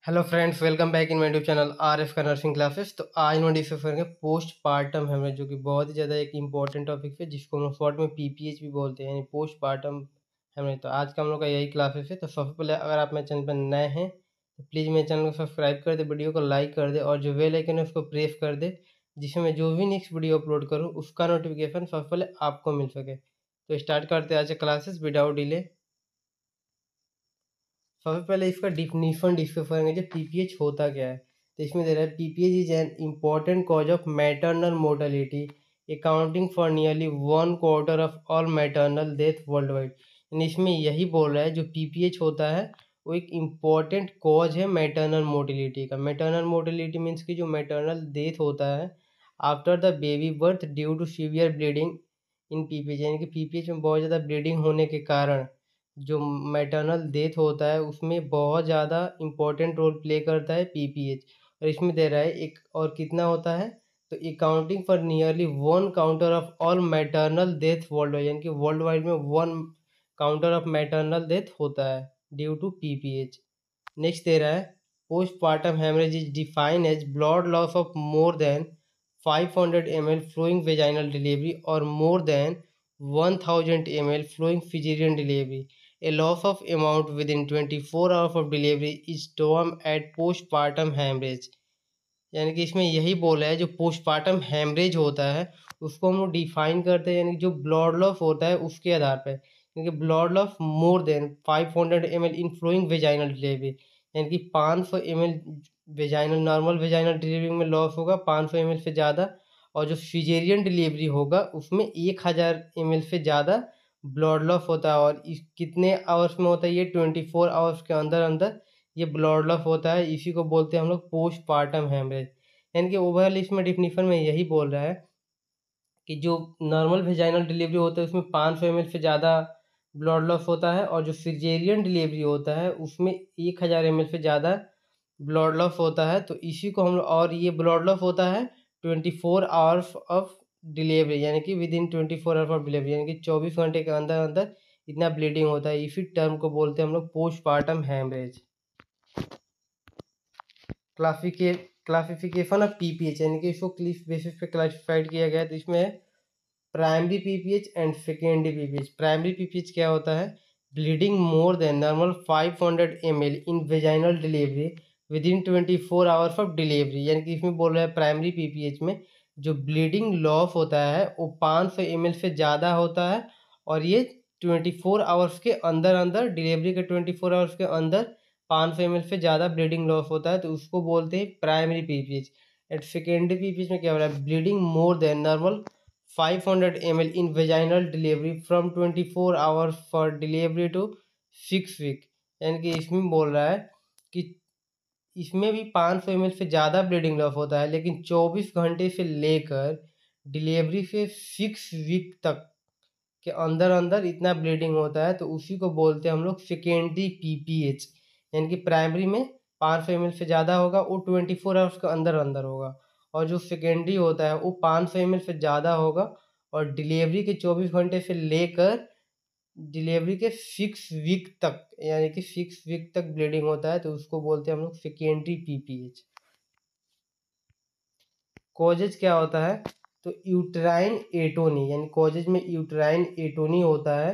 Hello friends, welcome back in my YouTube channel R F का nursing classes. तो आज हम डिस्कस करेंगे पोस्ट पार्टम हेमरेज, जो कि बहुत ही ज़्यादा एक इंपॉर्टेंट टॉपिक है, जिसको हम लोग शॉर्ट में पीपीएच भी बोलते हैं, यानी पोस्ट पार्टम हेमरेज। तो आज का हम लोग का यही क्लासेस है। तो सबसे पहले अगर आप मेरे चैनल पर नए हैं तो प्लीज़ मेरे चैनल को सब्सक्राइब कर दे, वीडियो को लाइक कर दे और जो बेल आइकन है उसको प्रेस कर दे, जिसमें मैं जो भी नेक्स्ट वीडियो अपलोड करूँ उसका नोटिफिकेशन सबसे पहले आपको मिल सके। तो स्टार्ट करते हैं आज क्लासेस विदाउट डिले। सबसे पहले इसका डिफिनीशन डिस्कस करेंगे, जो पीपीएच होता क्या है। तो इसमें दे रहा है PPH is an important cause of maternal mortality accounting for nearly 1/4 of all maternal death world wide. यानी इसमें यही बोल रहा है जो पीपीएच होता है वो एक इम्पॉर्टेंट कॉज है मैटरनल मोर्टेलिटी का। मैटरनल मोर्टेलिटी मीन्स की जो मैटरनल डेथ होता है after the baby birth due to severe bleeding in PPH, यानी कि पीपीएच में बहुत ज़्यादा ब्लीडिंग होने के कारण जो मैटरनल डेथ होता है उसमें बहुत ज़्यादा इम्पोर्टेंट रोल प्ले करता है पीपीएच। और इसमें दे रहा है एक और कितना होता है, तो accounting for nearly 1/4 of all maternal death world wide, यानी कि वर्ल्ड वाइड में 1/4 ऑफ मैटरनल डेथ होता है ड्यू टू पीपीएच। नेक्स्ट दे रहा है postpartum haemorrhage is defined as blood loss of more than 500 ml flowing vaginal delivery और more than 1000 ml flowing caesarean delivery. A loss of amount within 24 hours of delivery is termed at postpartum hemorrhage। यानी कि इसमें यही बोला है जो postpartum haemorrhage होता है उसको हम लोग डिफाइन करते हैं, यानी कि जो ब्लड लॉस होता है उसके आधार पर, क्योंकि ब्लड लॉस मोर देन 500 ml इन फ्लोइंग वेजाइनल डिलीवरी, यानी कि 500 ml vaginal normal vaginal delivery में लॉस होगा 500 ml से ज़्यादा, और जो सिजेरियन डिलीवरी होगा उसमें 1000 ml से ज़्यादा ब्लड लॉस होता है। और इस कितने आवर्स में होता है, ये 24 आवर्स के अंदर अंदर ये ब्लड लॉस होता है। इसी को बोलते हैं हम लोग पोस्टपार्टम हेमरेज। यानी कि ओवरऑल इसमें डिफिनीशन में यही बोल रहा है कि जो नॉर्मल वेजाइनल डिलीवरी होता है उसमें 500 ml से ज़्यादा ब्लड लॉस होता है, और जो सिजेरियन डिलीवरी होता है उसमें 1000 ml से ज़्यादा ब्लड लॉस होता है। तो इसी को हम लोग, और ये ब्लड लॉस होता है 24 आवर्स ऑफ डिलीवरी, यानी कि with in 24 hours of delivery, यानी कि 24 घंटे के अंदर अंदर इतना ब्लीडिंग होता है। इसी टर्म को बोलते हैं हम लोग postpartum haemorrhage. Classification of PPH, यानी कि इसको किस बेसिस पे क्लासिफाइड किया गया है। तो इसमें primary PPH and secondary PPH. Primary PPH क्या होता है, bleeding more than normal 500 ml in vaginal delivery with in 24 hours of delivery, यानी कि इसमें बोल रहा है प्राइमरी पीपीएच में जो ब्लीडिंग लॉस होता है वो 500 ml से ज़्यादा होता है, और ये 24 आवर्स के अंदर अंदर, डिलीवरी के 24 आवर्स के अंदर 500 ml से ज़्यादा ब्लीडिंग लॉस होता है, तो उसको बोलते हैं primary PPH. And secondary PPH में क्या हो रहा है, bleeding more than normal 500 ml in vaginal delivery from 24 hours for delivery to 6 week। यानी कि इसमें बोल रहा है कि इसमें भी 500 ml से ज़्यादा ब्लीडिंग लॉस होता है, लेकिन 24 घंटे से लेकर डिलीवरी से 6 वीक तक के अंदर अंदर इतना ब्लीडिंग होता है, तो उसी को बोलते हैं हम लोग सेकेंडरी पीपीएच। यानी कि प्राइमरी में 500 ml से ज़्यादा होगा, वो 24 आवर्स के अंदर अंदर होगा, और जो सेकेंडरी होता है वो 500 ml से ज़्यादा होगा और डिलीवरी के 24 घंटे से लेकर डिलीवरी के 6 वीक तक, यानी कि 6 वीक तक ब्लीडिंग होता है, तो उसको बोलते हैं हम लोग सेकेंडरी पीपीएच। कॉजेज क्या होता है, तो यूट्राइन एटोनी, यानी कॉजेज में यूट्राइन एटोनी होता है।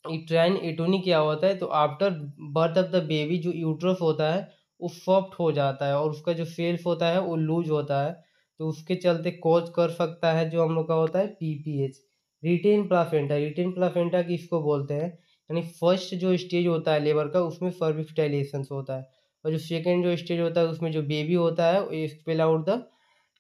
यूट्राइन एटोनी क्या होता है, तो after birth of the baby जो यूट्रस होता है वो सॉफ्ट हो जाता है और उसका जो सेल्स होता है वो लूज होता है, तो उसके चलते कॉज कर सकता है जो हम लोग का होता है PPH. Retained placenta, retained placenta किसको बोलते हैं, यानी फर्स्ट जो स्टेज होता है लेबर का उसमें सर्विक्स डायलेशन होता है, और जो सेकेंड जो स्टेज होता है उसमें जो बेबी होता है वो एक्सपेल आउट द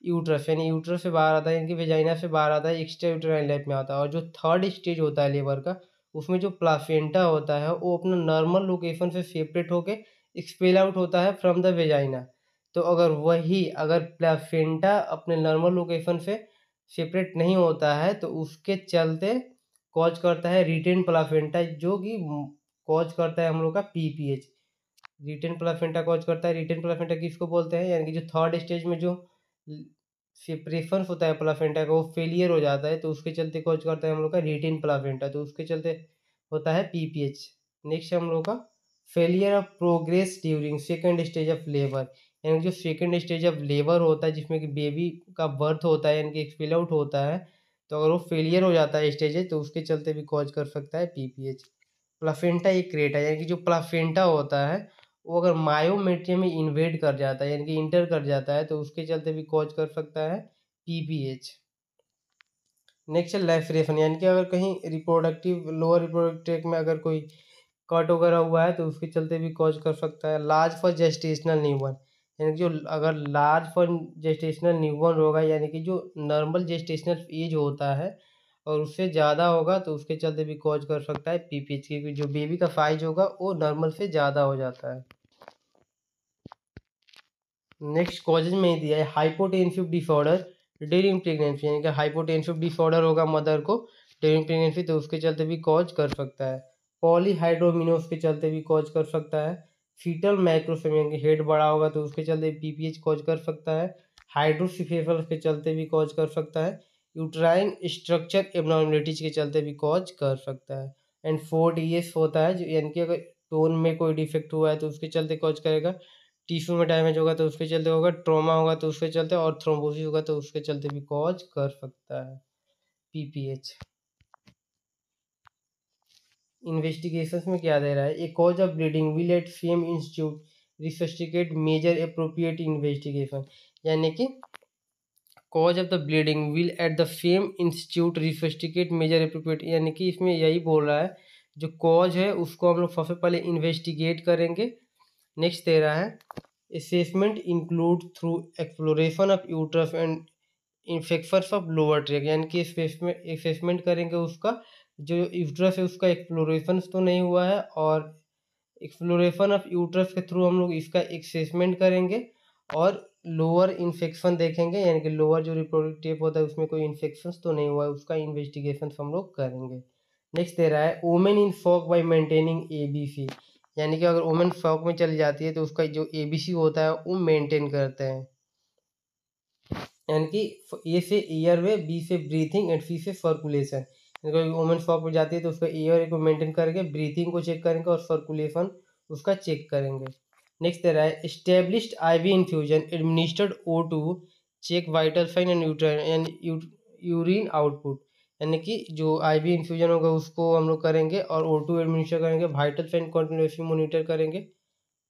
यूट्रस, यानी यूट्रस से बाहर आता है, यानी कि वेजाइना से बाहर आता है, एक्स्ट्रा यूट्राइन लाइफ में आता है। और जो थर्ड स्टेज होता है लेबर का उसमें जो प्लासेंटा होता है वो अपना नॉर्मल लोकेशन से सेपरेट होके एक्सपेल आउट होता है फ्रॉम द वेजाइना। तो अगर प्लासेंटा अपने नॉर्मल लोकेशन से सेपरेट नहीं होता है तो उसके चलते कॉज करता है रिटेन प्लासेंटा, जो कि कॉज करता है हम लोग का पीपीएच। रिटेन प्लासेंटा कॉज करता है, रिटेन प्लासेंटा किसको बोलते हैं, यानी कि जो थर्ड स्टेज में जो सेपरेशन होता है प्लासेंटा का वो फेलियर हो जाता है, तो उसके चलते कॉज करता है हम लोग का रिटेन प्लासेंटा, तो उसके चलते होता है पीपीएच। नेक्स्ट हम लोग का failure of progress during second stage of labour, यानी जो सेकेंड स्टेज ऑफ लेबर होता है जिसमें कि बेबी का बर्थ होता है यानी कि एक्सपेल आउट होता है, तो अगर वो फेलियर हो जाता है स्टेज तो उसके चलते भी कॉज कर सकता है पीपीएच। प्लासेंटा एक्रेटा, यानी कि जो प्लासेंटा होता है वो अगर मायोमेट्रियम में इन्वेड कर जाता है यानी कि इंटर कर जाता है तो उसके चलते भी कॉज कर सकता है पीपीएच। नेक्स्ट है लैफरेशन, यानी कि अगर कहीं रिप्रोडक्टिव लोअर रिप्रोडक्टिव में अगर कोई कट वगैरह हुआ है तो उसके चलते भी कॉज कर सकता है। लार्ज फॉर जेस्टेशनल न्यूबॉर्न, यानी कि जो अगर लार्ज फॉर जेस्टेशनल न्यूबॉर्न होगा यानी कि जो नॉर्मल जेस्टेशनल एज होता है और उससे ज़्यादा होगा तो उसके चलते भी कॉज कर सकता है पीपीएच, क्योंकि जो बेबी का साइज होगा वो नॉर्मल से ज़्यादा हो जाता है। नेक्स्ट कॉजेज में ही दिया है हाइपोटेंसिव डिसऑर्डर ड्यूरिंग प्रेगनेंसी, यानी कि हाइपोटेंसिव डिसऑर्डर होगा मदर को ड्यूरिंग प्रेगनेंसी तो उसके चलते भी कॉज कर सकता है। पॉलीहाइड्रोमिनोस के चलते भी कॉज कर सकता है। फीटल माइक्रोसेमी, यानी कि हेड बड़ा होगा तो उसके चलते पीपीएच कॉज कर सकता है। हाइड्रोसिफेसल के चलते भी कॉज कर सकता है। यूट्राइन स्ट्रक्चर एबनॉर्मलिटीज के चलते भी कॉज कर सकता है। एंड 4DS होता है जो यानी कि अगर टोन में कोई डिफेक्ट हुआ है तो उसके चलते कॉज करेगा। टिश्यू में डैमेज होगा तो उसके चलते होगा, ट्रॉमा होगा तो उसके चलते, और थ्रोम्बोसिस होगा तो उसके चलते भी कॉज कर सकता है पीपीएच। इन्वेस्टिगेशंस में क्या दे रहा है, a cause of bleeding will at same institute resuscitate measure appropriate investigation, यानी कि cause of the bleeding will at the same institute resuscitate measure appropriate, यानी कि इसमें यही बोल रहा है जो कॉज है उसको हम लोग सबसे पहले इन्वेस्टिगेट करेंगे। नेक्स्ट दे रहा है assessment include through exploration of uterus and infections of lower track, यानी कि असेसमेंट करेंगे उसका जो यूट्रस है उसका एक्सप्लोरेशन तो नहीं हुआ है, और एक्सप्लोरेशन ऑफ यूट्रस के थ्रू हम लोग इसका असेसमेंट करेंगे और लोअर इन्फेक्शन देखेंगे, यानी कि लोअर जो रिप्रोडक्टिव होता है उसमें कोई इन्फेक्शन तो नहीं हुआ है उसका इन्वेस्टिगेशन हम लोग करेंगे। नेक्स्ट दे रहा है women in shock bye maintaining ABC, यानी कि अगर वुमेन शॉक में चली जाती है तो उसका जो एबीसी होता है वो मेंटेन करते हैं, यानी कि ए से एयर बी से ब्रीथिंग एंड सी से सर्कुलेशन, यानी वुमेन शॉक में जाती है तो उसका एयर को मेंटेन करेंगे, ब्रीथिंग को चेक करेंगे और सर्कुलेशन उसका चेक करेंगे। नेक्स्ट दे रहा है established IV infusion administered O2 check vital sign and urine output, यानी कि जो आईवी इन्फ्यूजन होगा उसको हम लोग करेंगे और O2 एडमिनिस्टर करेंगे, वाइटल साइन कंटिन्यूसली मॉनिटर करेंगे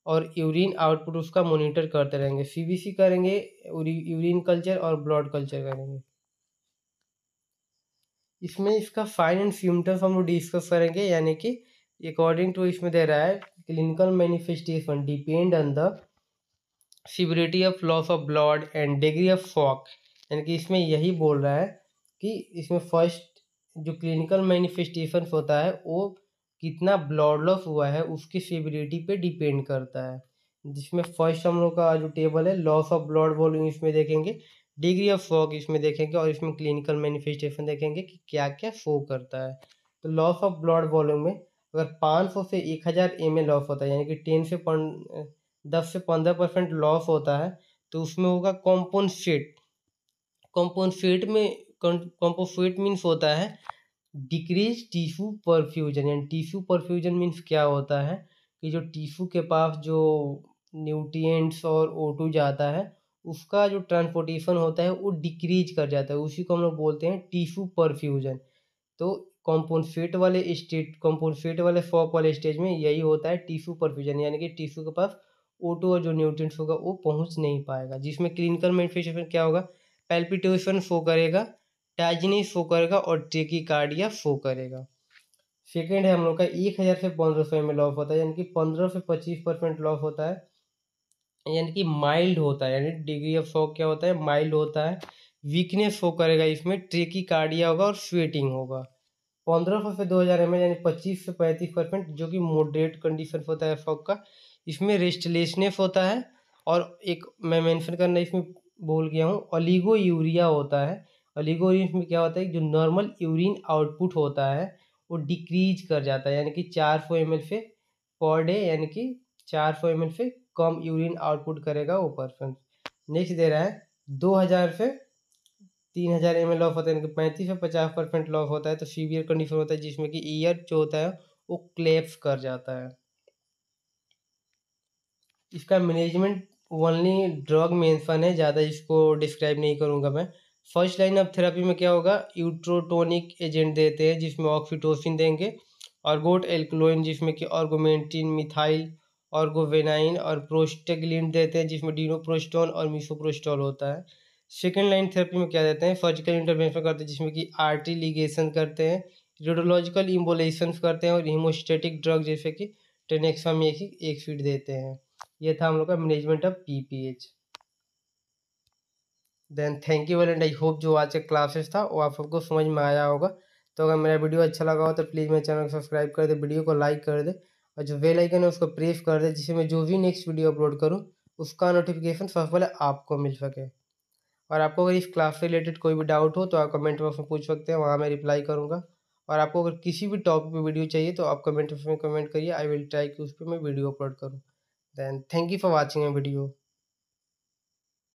और यूरिन आउटपुट उसका मॉनिटर करते रहेंगे। सीबीसी करेंगे, यूरिन कल्चर और ब्लड कल्चर करेंगे। इसमें इसका साइन एंड सिम्टम्स हम लोग डिस्कस करेंगे, यानी कि अकॉर्डिंग टू इसमें दे रहा है clinical manifestation depend on the severity of loss of blood and degree of shock, यानी कि इसमें यही बोल रहा है कि इसमें फर्स्ट जो क्लिनिकल मैनिफेस्टेशन होता है वो कितना ब्लड लॉस हुआ है उसकी सिविरिटी पे डिपेंड करता है, जिसमें फर्स्ट हम लोग का जो टेबल है लॉस ऑफ ब्लड वॉल्यूम इसमें देखेंगे, डिग्री ऑफ शॉक इसमें देखेंगे और इसमें क्लिनिकल मैनिफेस्टेशन देखेंगे कि क्या क्या शो करता है। तो लॉस ऑफ ब्लड वॉल्यूम में अगर 500 से 1000 ml लॉस होता है यानी कि 10 से 15% लॉस होता है तो उसमें होगा कॉम्पोनसेट। कॉम्पोनसेट में कॉम्पोसेट मीन्स होता है डिक्रीज टिश्यू परफ्यूजन, यानी टिश्यू परफ्यूजन मीन्स क्या होता है कि जो टिश्यू के पास जो न्यूट्रिएंट्स और O2 जाता है उसका जो ट्रांसपोर्टेशन होता है वो डिक्रीज कर जाता है, उसी को हम लोग बोलते हैं टिश्यू परफ्यूजन। तो कॉम्पोनसेट वाले फॉक वाले स्टेज में यही होता है टिश्यू परफ्यूजन, यानी कि टिश्यू के पास O2 और जो न्यूट्रिएंट्स होगा वो पहुंच नहीं पाएगा, जिसमें क्लिनिकल मैनिफेस्टेशन क्या होगा, पैल्पिटेशन शो करेगा, टाइजनी शो करेगा और टेकिकार्डिया शो करेगा। सेकेंड है हम लोग का 1000 से 1500 ml लॉस होता है, यानी कि 15 से 25% लॉस होता है, यानी कि माइल्ड होता है, यानी डिग्री ऑफ शॉक क्या होता है माइल्ड होता है। वीकनेस शो करेगा, इसमें ट्रेकिकार्डिया होगा और स्वेटिंग होगा। 1500 से 2000 ml यानी 25 से 35% जो कि मॉडरेट कंडीशन होता है शॉक का, इसमें रेस्टलेसनेस होता है और एक मैं मेंशन करना इसमें भूल गया हूँ ओलिगो यूरिया होता है। ओलिगो यूरिया में क्या होता है जो नॉर्मल यूरिन आउटपुट होता है वो डिक्रीज कर जाता है, यानी कि 400 ml से पर डे, यानी कि 400 ml से कम यूरिन आउटपुट करेगा वो पर्सन। नेक्स्ट दे रहा है 2000 से 3000 ml लॉस होता है, यानी कि 35 से 50% लॉस होता है तो सीवियर कंडीशन होता है जिसमें कि ईयर जो होता है वो क्लेप्स कर जाता है। इसका मैनेजमेंट ओनली ड्रग मेंशन है, ज़्यादा इसको डिस्क्राइब नहीं करूँगा मैं। फर्स्ट लाइन ऑफ थेरेपी में क्या होगा, यूट्रोटोनिक एजेंट देते हैं जिसमें ऑक्सीटोसिन देंगे, ऑर्गोट एल्कलोइन जिसमें कि ऑर्गोमेंटिन, मिथाइल ऑर्गोवेनाइन और प्रोस्टेग्लिन देते हैं जिसमें डिनोप्रोस्टोन और मिसोप्रोस्टोल होता है। सेकेंड लाइन थेरेपी में क्या देते हैं, सर्जिकल इंटरवेंशन करते हैं जिसमें कि आर्टरी लिगेशन करते हैं, रेडियोलॉजिकल इम्बोलेशन करते हैं और हीमोस्टेटिक ड्रग जैसे कि टेनेक्सामेथिक एक फीड देते हैं। ये था हम लोग का management of PPH. Then thank you and I hope जो आज का क्लासेस था वो आप सबको समझ में आया होगा। तो अगर मेरा वीडियो अच्छा लगा हो तो प्लीज़ मेरे चैनल को सब्सक्राइब कर दे, वीडियो को लाइक कर दे और जो बेल आइकन है उसको प्रेस कर दे जिससे मैं जो भी नेक्स्ट वीडियो अपलोड करूँ उसका नोटिफिकेशन सबसे पहले आपको मिल सके। और आपको अगर इस क्लास से रिलेटेड कोई भी डाउट हो तो आप कमेंट बॉक्स में पूछ सकते हैं, वहाँ मैं रिप्लाई करूँगा। और आपको अगर किसी भी टॉपिक पे वीडियो चाहिए तो आप कमेंट बॉक्स में कमेंट करिए, आई विल ट्राई कि उस पर मैं वीडियो अपलोड करूँ। Then thank you for watching my video.